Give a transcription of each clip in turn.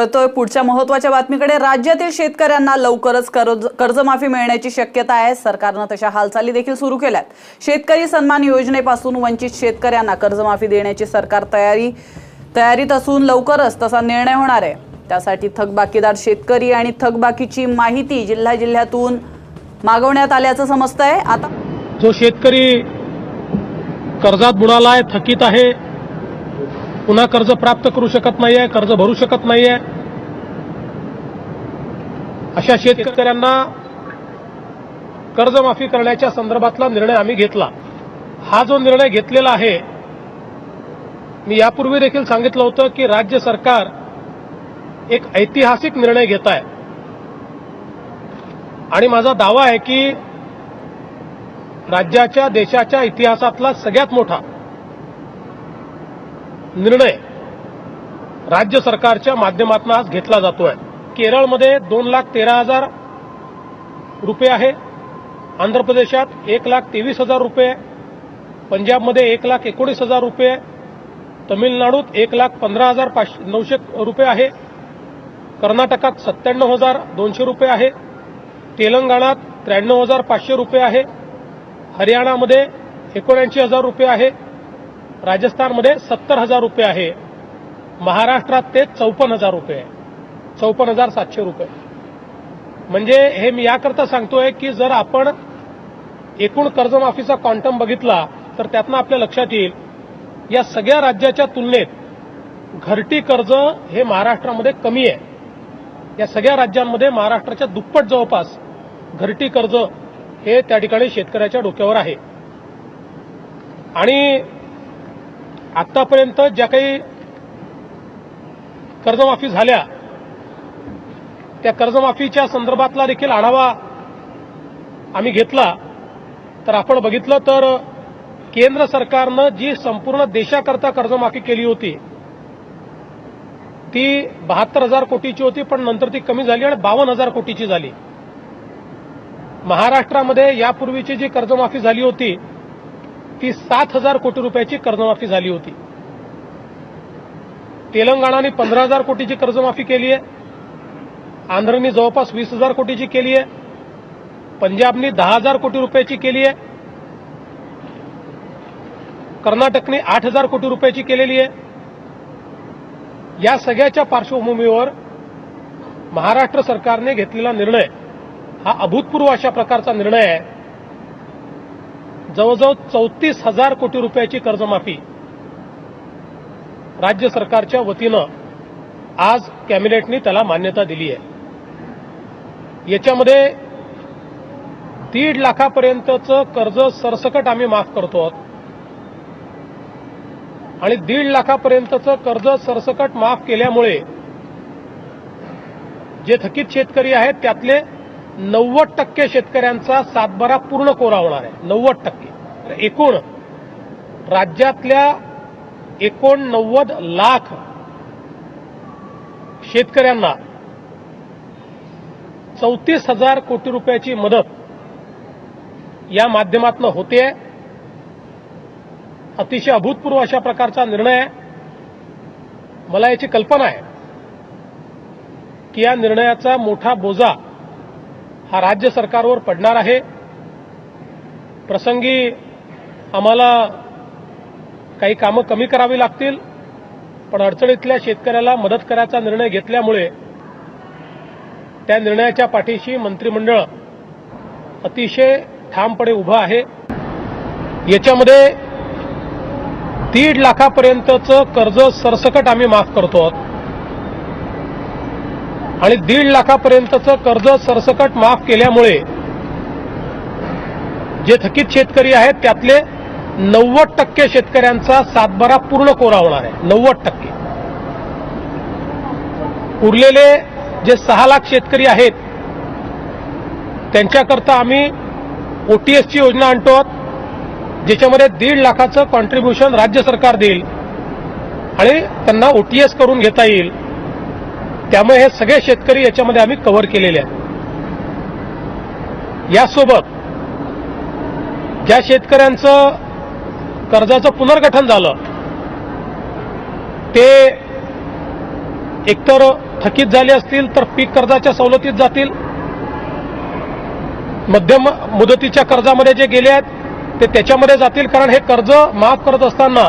वळतोय पुढच्या महत्त्वाच्या बातमीकडे। राज्यातील शेतकऱ्यांना लवकरच कर्जमाफी मिळण्याची शक्यता आहे। सरकारने तशा हालचाली देखील सुरू केल्यात। शेतकरी सन्मान योजनेपासून वंचित शेतकऱ्यांना कर्जमाफी देण्याची सरकार तयारीत असून लवकरच तसा निर्णय होणार आहे। त्यासाठी थकबाकीदार शेतकरी आणि थकबाकीची माहिती जिल्ह्यातून मागवण्यात आल्याचं समजतंय। आता जो शेतकरी कर्जात बुडालाय, थकीत आहे, पुन्हा कर्ज प्राप्त करू शकत नाहीये, कर्ज भरू शकत नाहीये, अशा शेतकऱ्यांना कर्जमाफी करण्याच्या संदर्भातला निर्णय आम्ही घेतला। हा जो निर्णय घेतलेला आहे, मी यापूर्वी देखील सांगितलं होतं की राज्य सरकार एक ऐतिहासिक निर्णय घेत आहे आणि माझा दावा आहे की राज्याच्या देशाच्या इतिहासातला सगळ्यात मोठा निर्णय राज्य सरकारच्या माध्यमातून आज घेतला जातोय। केरळमध्ये 2,13,000 रुपये आहे, आंध्र प्रदेशात 1,23,000 रुपये, पंजाबमध्ये 1,19,000 रुपये, तमिळनाडूत 1,15,900 रुपये आहे, कर्नाटकात 97,200 रुपये आहे, तेलंगणात 93,500 रुपये आहे, हरियाणामध्ये 79,000 रुपये आहे, राजस्थानमध्ये 70,000 रुपये आहे, महाराष्ट्रात ते 54,000 रुपये आहे, 54,700 रुपये। म्हणजे हे मी याकरता सांगतोय की जर आपण एकूण कर्जमाफीचा क्वांटम बघितला तर त्यातनं आपल्या लक्षात येईल या सगळ्या राज्याच्या तुलनेत घरटी कर्ज हे महाराष्ट्रामध्ये कमी आहे। या सगळ्या राज्यांमध्ये महाराष्ट्राच्या दुप्पट जवळपास घरटी कर्ज हे त्या ठिकाणी शेतकऱ्याच्या डोक्यावर आहे। आणि आतापर्यंत ज्या काही कर्जमाफी झाल्या त्या कर्जमाफीच्या संदर्भातला देखील आढावा आम्ही घेतला तर आपण बघितलं तर केंद्र सरकारनं जी संपूर्ण देशाकरता कर्जमाफी केली होती ती 72,000 कोटीची होती, पण नंतर ती कमी झाली आणि 52,000 कोटीची झाली। महाराष्ट्रामध्ये यापूर्वीची जी कर्जमाफी झाली होती ती 7,000 कोटी रुपयाची कर्जमाफी झाली होती। तेलंगणाने 15,000 कोटीची कर्जमाफी केली आहे, आंध्रने जवळपास 20,000 कोटीची केली आहे, पंजाबने 10,000 कोटी रुपयाची केली आहे, कर्नाटकने 8,000 कोटी रुपयाची केलेली आहे। या सगळ्याच्या पार्श्वभूमीवर महाराष्ट्र सरकारने घेतलेला निर्णय हा अभूतपूर्व अशा प्रकारचा निर्णय आहे। जवळजवळ 34,000 कोटी रुपयाची कर्जमाफी राज्य सरकारच्या वतीनं आज कॅबिनेटने त्याला मान्यता दिली आहे। याच्यामध्ये 1.5 लाखापर्यंतचं कर्ज सरसकट आम्ही माफ करतो आणि 1.5 लाखापर्यंतचं कर्ज सरसकट माफ केल्यामुळे जे थकीत शेतकरी आहेत त्यातले 90% शेतकऱ्यांचा सातबारा पूर्ण कोरा होणार आहे। 90%। एकूण राज्यातल्या 89 लाख शेतकऱ्यांना 34,000 कोटी रुपयाची मदत या माध्यमातून होते। अतिशय अभूतपूर्व अशा प्रकारचा निर्णय आहे। मला याची कल्पना आहे की या निर्णयाचा मोठा बोजा हा राज्य सरकारवर पडणार आहे। प्रसंगी आम्हाला काही कामं कमी करावी लागतील, पण अडचणीतल्या शेतकऱ्याला मदत करायचा निर्णय घेतल्यामुळे त्या निर्णयाच्या पाठीशी मंत्रिमंडळ अतिशय ठामपणे उभं आहे। याच्यामध्ये 1.5 लाखापर्यंतचं कर्ज सरसकट आम्ही माफ करतो आणि 1.5 लाखापर्यंतचं कर्ज सरसकट माफ केल्यामुळे जे थकीत शेतकरी आहेत त्यातले 90% शेतकऱ्यांचा सातबारा पूर्ण कोरा होणार आहे। 90%। उरलेले जे 6 लाख शेतकरी आहेत त्यांच्याकरता आम्ही ओटीएसची योजना आणतो ज्याच्यामध्ये 1.5 लाखाचं कॉन्ट्रीब्युशन राज्य सरकार देईल आणि त्यांना ओटीएस करून घेता येईल। त्यामुळे हे सगळे शेतकरी याच्यामध्ये आम्ही कव्हर केलेले आहेत। यासोबत ज्या शेतकऱ्यांचं कर्जाचं पुनर्गठन झालं ते एकतर थकीत झाले असतील तर पीक कर्जाच्या सवलतीत जातील. मध्यम मुदतीच्या कर्जामध्ये जे गेले आहेत ते त्याच्यामध्ये जातील, कारण हे कर्ज माफ करत असताना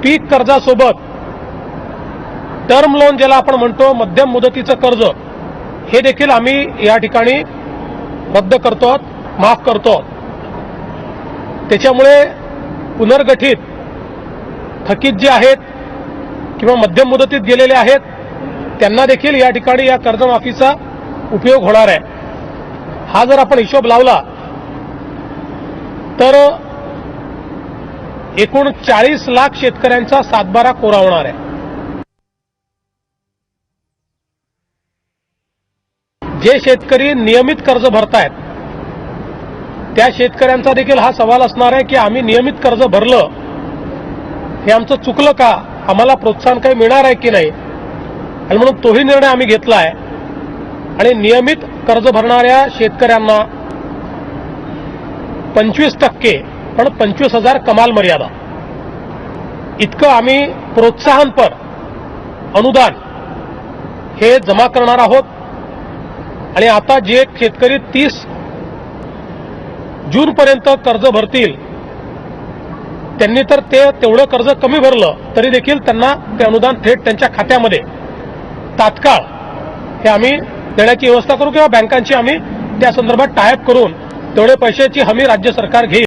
पीक कर्जासोबत टर्म लोन ज्याला आपण म्हणतो मध्यम मुदतीचं कर्ज हे देखील आम्ही या ठिकाणी रद्द करतो, माफ करतो. त्याच्यामुळे पुनर्गठित थकीत जे आहेत किंवा मध्यम मुदतीत गेलेले आहेत त्यांना देखील या ठिकाणी या कर्जमाफीचा उपयोग होणार आहे. हा जर आपण हिशोब लावला तर एकूण 40 लाख शेतकऱ्यांचा सातबारा कोरा होणार आहे. जे शेतकरी नियमित कर्ज भरतायत त्या शेतकऱ्यांचा देखील हा सवाल असणार आहे की आम्ही नियमित कर्ज भरलं, हे आमचं चुकलं का, आम्हाला प्रोत्साहन काही मिळणार आहे की नाही, आणि म्हणून तोही निर्णय आम्ही घेतला आहे. आणि नियमित कर्ज भरणाऱ्या शेतकऱ्यांना 25% पण 25,000 कमाल मर्यादा इतकं आम्ही प्रोत्साहनपर अनुदान हे जमा करणार आहोत. आणि आता जे शेतकरी 30 जूनपर्यंत कर्ज भरतील त्यांनी तर ते तेवढं कर्ज कमी भरलं तरी देखील त्यांना ते अनुदान थेट त्यांच्या खात्यामध्ये तात्काळ हे आम्ही देण्याची व्यवस्था करू किंवा बँकांची आम्ही त्या संदर्भात टायअप करून तेवढे पैशाची हमी राज्य सरकार घेईल.